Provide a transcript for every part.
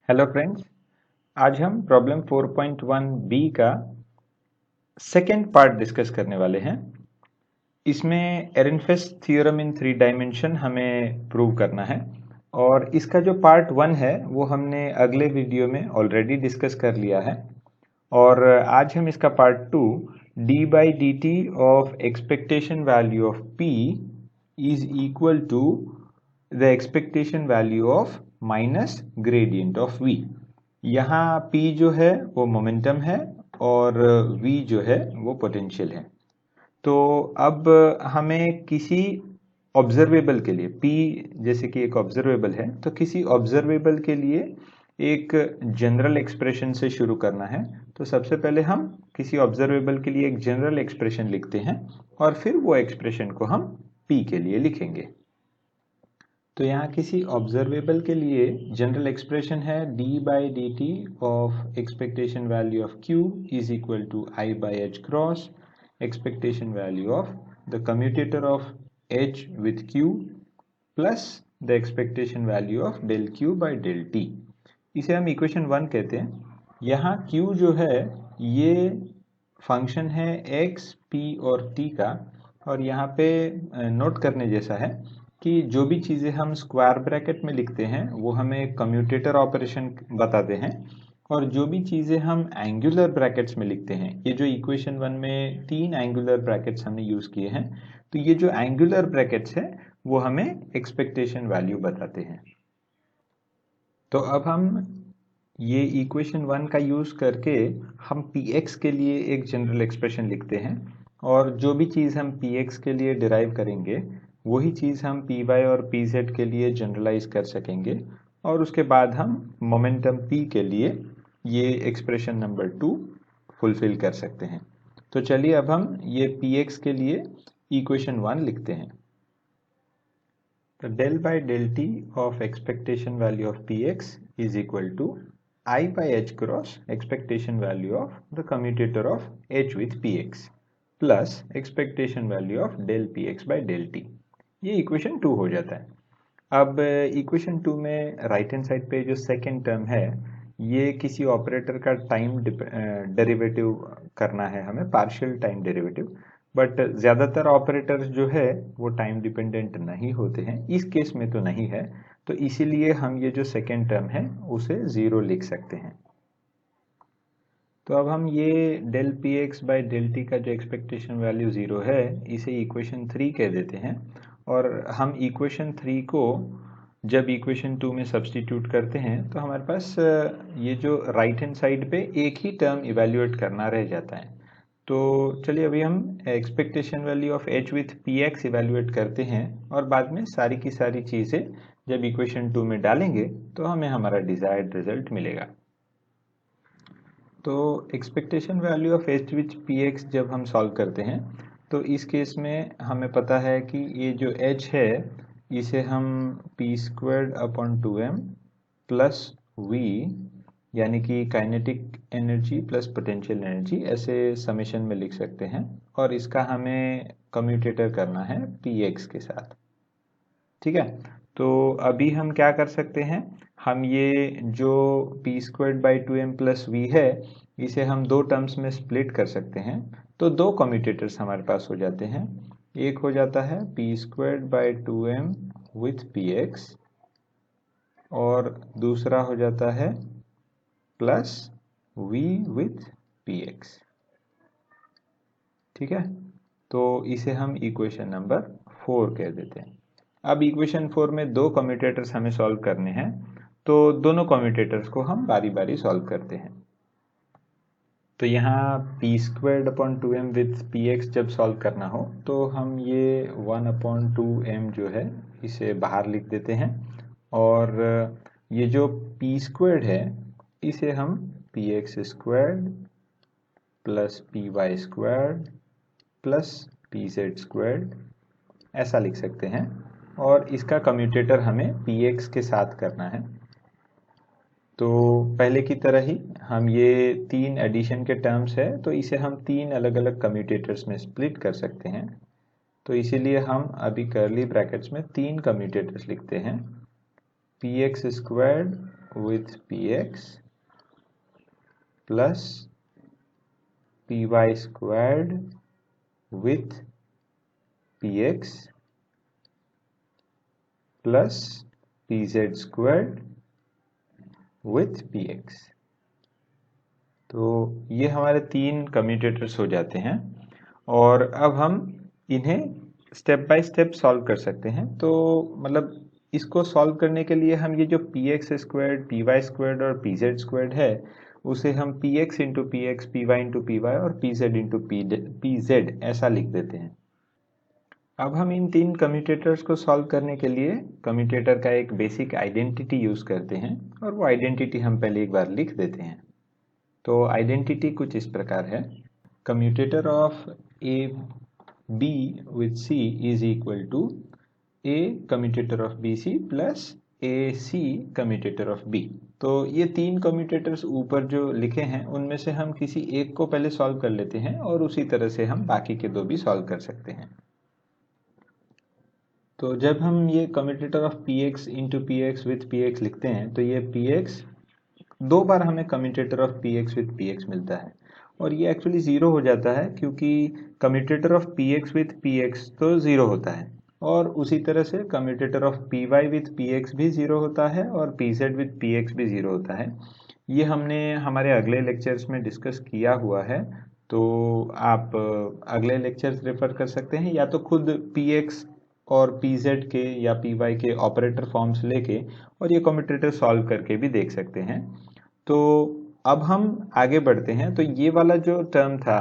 Hello friends, आज हम problem 4.1 B का सेकेंड पार्ट डिस्कस करने वाले हैं। इसमें एरेनफेस्ट थ्योरम इन 3 डायमेंशन हमें प्रूव करना है और इसका जो पार्ट 1 है वो हमने अगले वीडियो में ऑलरेडी डिस्कस कर लिया है। और आज हम इसका part 2 D by D T of expectation value of P is equal to the expectation value of minus gradient of v। यहाँ p जो है वो मोमेंटम है और v जो है वो पोटेंशियल है। तो अब हमें किसी ऑब्जर्वेबल के लिए p जैसे कि एक ऑब्जर्वेबल है, तो किसी ऑब्जर्वेबल के लिए एक जनरल एक्सप्रेशन से शुरू करना है। तो सबसे पहले हम किसी ऑब्जर्वेबल के लिए एक जनरल एक्सप्रेशन लिखते हैं और फिर वो एक्सप्रेशन को हम p के लिए लिखेंगे। तो यहाँ किसी ऑब्जर्वेबल के लिए जनरल एक्सप्रेशन है d by D T of expectation value of q is equal to i by H cross expectation value of the commutator of h with q plus the expectation value of del q by del t। इसे हम equation 1 कहते हैं। यहाँ q जो है ये function है x, p और t का। और यहाँ पे नोट करने जैसा है कि जो भी चीज़ें हम स्क्वायर ब्रैकेट में लिखते हैं वो हमें कम्यूटेटर ऑपरेशन बताते हैं, और जो भी चीज़ें हम एंगुलर ब्रैकेट्स में लिखते हैं, ये जो इक्वेशन 1 में 3 एंगुलर ब्रैकेट्स हमने यूज़ किए हैं, तो ये जो एंगुलर ब्रैकेट्स है वो हमें एक्सपेक्टेशन वैल्यू बताते हैं। तो अब हम ये इक्वेशन 1 का यूज़ करके हम px के लिए एक जनरल एक्सप्रेशन लिखते हैं, और जो भी चीज़ हम px के लिए डिराइव करेंगे वही चीज़ हम py और pz के लिए जनरलाइज कर सकेंगे, और उसके बाद हम मोमेंटम p के लिए ये एक्सप्रेशन नंबर 2 फुलफिल कर सकते हैं। तो चलिए अब हम ये px के लिए इक्वेशन 1 लिखते हैं। तो del by del t of expectation value of px is equal to I by h cross expectation value of the commutator of h with px plus expectation value of del px by del t। ये equation 2 हो जाता है। अब equation 2 में right hand side पे जो second term है ये किसी ऑपरेटर का टाइम डेरिवेटिव करना है हमें, पार्शियल टाइम डेरिवेटिव। बट ज़्यादातर ऑपरेटर्स जो है वो टाइम डिपेंडेंट नहीं होते हैं, इस केस में तो नहीं है, तो इसीलिए हम ये जो सेकेंड टर्म है उसे ज़ीरो लिख सकते हैं। तो अब हम ये del P X by del T का जो एक्सपेक्टेशन वैल्यू ज़ीरो है इसे इक्वेशन 3 कह देते हैं, और हम इक्वेशन 3 को जब इक्वेशन 2 में सब्सटीट्यूट करते हैं तो हमारे पास ये जो राइट हैंड साइड पे एक ही टर्म इवेल्युएट करना रह जाता है। तो चलिए अभी हम expectation value of h with P x evaluate करते हैं, और बाद में सारी की सारी चीज़ें जब इक्वेशन 2 में डालेंगे तो हमें हमारा डिजायर्ड रिजल्ट मिलेगा। तो expectation value of h with P x जब हम सॉल्व करते हैं तो इस केस में हमें पता है कि ये जो h है इसे हम P squared upon 2m plus v यानी कि kinetic energy plus potential energy ऐसे समेशन में लिख सकते हैं, और इसका हमें कम्यूटेटर करना है px के साथ। ठीक है, तो अभी हम क्या कर सकते हैं, हम ये जो P squared by 2m plus V है इसे हम दो टर्म्स में स्प्लिट कर सकते हैं। तो दो कम्यूटेटर्स हमारे पास हो जाते हैं, एक हो जाता है P squared by 2m with P x, और दूसरा हो जाता है plus v with P x. ठीक है, तो इसे हम इक्वेशन नंबर 4 कह देते हैं। अब इक्वेशन 4 में दो कम्यूटेटर्स हमें सॉल्व करने हैं, तो दोनों कम्यूटेटर्स को हम बारी बारी सॉल्व करते हैं। तो यहाँ P squared upon 2m with P x जब सॉल्व करना हो तो हम ये 1 अपॉन 2m जो है इसे बाहर लिख देते हैं, और ये जो पी स्क्वायर्ड है इसे हम P X squared plus P Y squared plus P Z squared ऐसा लिख सकते हैं, और इसका कम्यूटेटर हमें पी एक्स के साथ करना है। तो पहले की तरह ही हम ये तीन एडिशन के टर्म्स है तो इसे हम तीन अलग अलग कम्यूटेटर्स में स्प्लिट कर सकते हैं। तो इसीलिए हम अभी कर्ली ब्रैकेट्स में तीन कम्यूटेटर्स लिखते हैं, P X squared with px plus py squared with px plus pz squared with px। तो ये हमारे तीन कम्यूटेटर्स हो जाते हैं और अब हम इन्हें स्टेप बाय स्टेप सॉल्व कर सकते हैं। तो मतलब इसको सॉल्व करने के लिए हम ये जो P X squared, P Y squared और पी जेड स्क्वायर्ड है उसे हम P X into P X, P Y into P Y और P Z into P Z ऐसा लिख देते हैं। अब हम इन तीन कम्यूटेटर्स को सॉल्व करने के लिए कम्यूटेटर का एक बेसिक आइडेंटिटी यूज करते हैं और वो आइडेंटिटी हम पहले एक बार लिख देते हैं। तो आइडेंटिटी कुछ इस प्रकार है, commutator of A B with C is equal to A commutator of B C plus A C commutator of B. तो ये तीन कम्यूटेटर्स ऊपर जो लिखे हैं उनमें से हम किसी एक को पहले सॉल्व कर लेते हैं और उसी तरह से हम बाकी के दो भी सॉल्व कर सकते हैं। तो जब हम ये commutator of P X into P X with P x लिखते हैं तो ये पी एक्स दो बार हमें commutator of P X with P x मिलता है और ये एक्चुअली ज़ीरो हो जाता है क्योंकि commutator of P X with P X तो ज़ीरो होता है और उसी तरह से commutator of P Y with P X भी ज़ीरो होता है और P Z with P X भी ज़ीरो होता है। ये हमने हमारे अगले लेक्चर्स में डिस्कस किया हुआ है, तो आप अगले लेक्चर्स रेफर कर सकते हैं या तो खुद पी एक्स और पी जेड के या पी वाई के ऑपरेटर फॉर्म्स लेके और ये कम्यूटेटर सॉल्व करके भी देख सकते हैं। तो अब हम आगे बढ़ते हैं। तो ये वाला जो टर्म था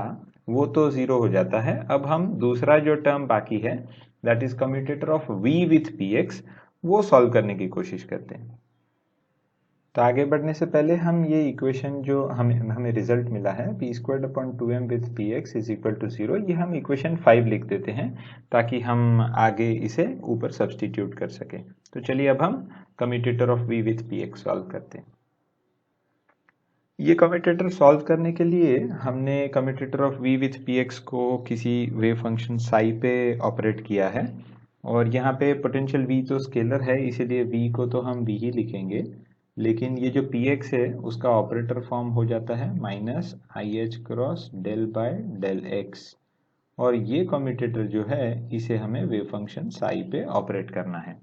वो तो ज़ीरो हो जाता है। अब हम दूसरा जो टर्म बाकी है that is commutator of v with P x वो सॉल्व करने की कोशिश करते हैं। तो आगे बढ़ने से पहले हम ये इक्वेशन जो हमें रिजल्ट मिला है P squared upon 2m with P X is equal to 0, ये हम इक्वेशन 5 लिख देते हैं ताकि हम आगे इसे ऊपर सब्सटीट्यूट कर सकें। तो चलिए अब हम commutator of v with P x solve करते हैं। ये कम्यूटेटर सॉल्व करने के लिए हमने commutator of v with P x को किसी वेव फंक्शन साई पे ऑपरेट किया है और यहाँ पे पोटेंशियल v तो स्केलर है इसीलिए v को तो हम v ही लिखेंगे, लेकिन ये जो px है उसका ऑपरेटर फॉर्म हो जाता है minus I H cross del by del X और ये कम्यूटेटर जो है इसे हमें वेव फंक्शन साई पे ऑपरेट करना है।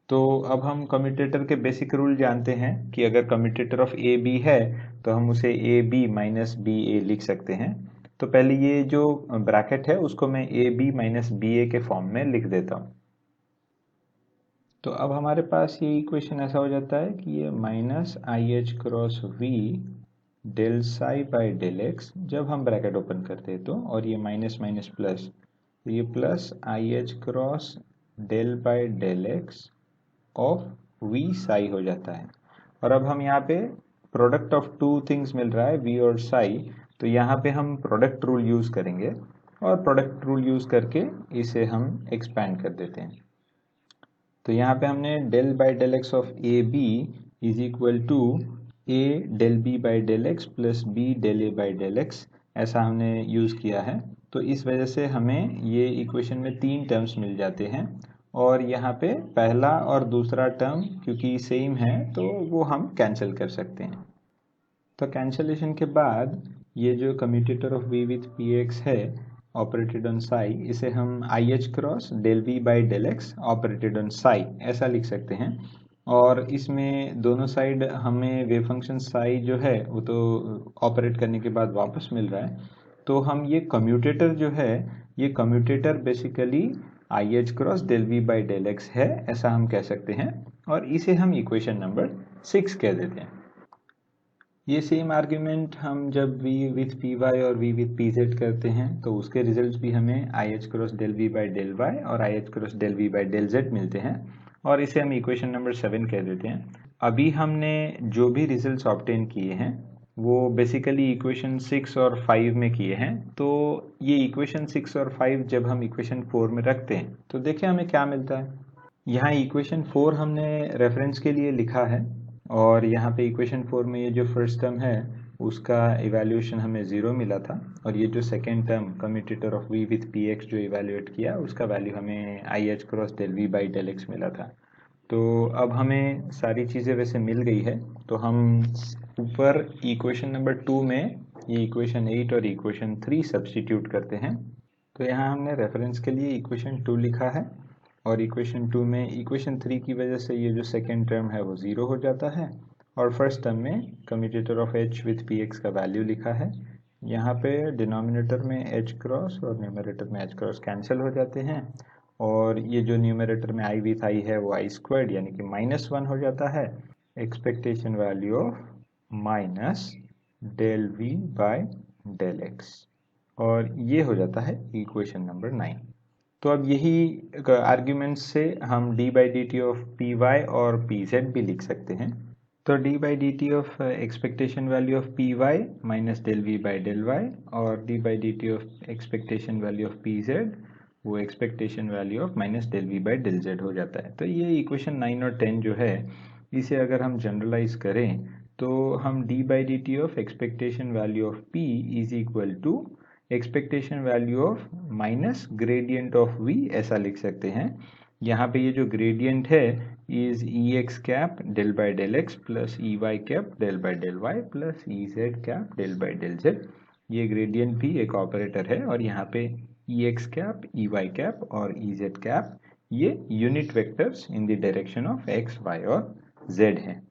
तो अब हम कम्यूटेटर के बेसिक रूल जानते हैं कि अगर कम्यूटेटर ऑफ ए बी है तो हम उसे ए बी माइनस बी ए लिख सकते हैं। तो पहले ये जो ब्रैकेट है उसको मैं ए बी माइनस बी ए के फॉर्म में लिख देता हूँ। तो अब हमारे पास ये इक्वेशन ऐसा हो जाता है कि ये minus I H cross V del psi by del X, जब हम ब्रैकेट ओपन करते हैं तो, और ये माइनस माइनस प्लस, तो ये plus i H cross del by del x of v psi हो जाता है। और अब हम यहाँ पे प्रोडक्ट ऑफ टू थिंग्स मिल रहा है वी और साई, तो यहाँ पे हम प्रोडक्ट रूल यूज़ करेंगे और प्रोडक्ट रूल यूज़ करके इसे हम एक्सपैंड कर देते हैं। तो यहाँ पे हमने del by del x of A b is equal to a del b by del x plus b del a by del x ऐसा हमने यूज़ किया है। तो इस वजह से हमें ये इक्वेशन में तीन टर्म्स मिल जाते हैं और यहाँ पे पहला और दूसरा टर्म क्योंकि सेम है तो वो हम कैंसिल कर सकते हैं। तो कैंसिलेशन के बाद ये जो commutator of v with P x है ऑपरेटेड ऑन साई, इसे हम i H cross del v by del x operated on psi ऐसा लिख सकते हैं। और इसमें दोनों साइड हमें वेव फंक्शन साई जो है वो तो ऑपरेट करने के बाद वापस मिल रहा है। तो हम ये कम्यूटेटर जो है ये commutator basically i H cross del v by del x है ऐसा हम कह सकते हैं और इसे हम इक्वेशन नंबर 6 कह देते हैं। ये सेम आर्ग्यूमेंट हम जब v विथ पी वाई और v विथ पी जेड करते हैं तो उसके रिजल्ट्स भी हमें i H cross del v by del y और i H cross del v by del z मिलते हैं और इसे हम इक्वेशन नंबर 7 कह देते हैं। अभी हमने जो भी रिजल्ट्स ऑब्टेन किए हैं वो बेसिकली इक्वेशन 6 और 5 में किए हैं। तो ये इक्वेशन 6 और 5 जब हम इक्वेशन 4 में रखते हैं तो देखिए हमें क्या मिलता है। यहाँ इक्वेशन 4 हमने रेफरेंस के लिए लिखा है और यहाँ पे इक्वेशन 4 में ये जो फर्स्ट टर्म है उसका इवैल्यूएशन हमें 0 मिला था और ये जो second term commutator of v with P x जो इवैल्यूएट किया उसका वैल्यू हमें i H cross del v by del x मिला था। तो अब हमें सारी चीज़ें वैसे मिल गई है, तो हम ऊपर इक्वेशन नंबर 2 में ये इक्वेशन 8 और इक्वेशन 3 सब्स्टिट्यूट करते हैं। तो यहाँ हमने रेफरेंस के लिए इक्वेशन 2 लिखा है और इक्वेशन 2 में इक्वेशन 3 की वजह से ये जो सेकेंड टर्म है वो 0 हो जाता है और फर्स्ट टर्म में commutator of h with px का वैल्यू लिखा है। यहाँ पे डिनोमिनेटर में h क्रॉस और न्यूमरेटर में h क्रॉस कैंसिल हो जाते हैं और ये जो न्यूमरेटर में i विथ i है वो i स्क्वायर्ड यानी कि -1 हो जाता है। Expectation value of minus del v by del x और ये हो जाता है इक्वेशन नंबर 9। तो अब यही आर्ग्यूमेंट्स से हम d by D T of P Y और पी जेड भी लिख सकते हैं। तो d by D T of expectation value of P y minus del v by del y और d by D T of expectation value of p z वो expectation value of minus del v by del z हो जाता है। तो ये equation 9 और 10 जो है इसे अगर हम जनरलाइज करें तो हम d by D T of expectation value of p is equal to expectation value of minus gradient of v ऐसा लिख सकते हैं। यहाँ पे ये जो ग्रेडियंट है is e x cap del by del x plus e y cap del by del y plus e z cap del by del z. ये ग्रेडियंट भी एक ऑपरेटर है और यहाँ पे e x cap e y cap और e z cap ये unit vectors in the direction of x y और जेड हैं।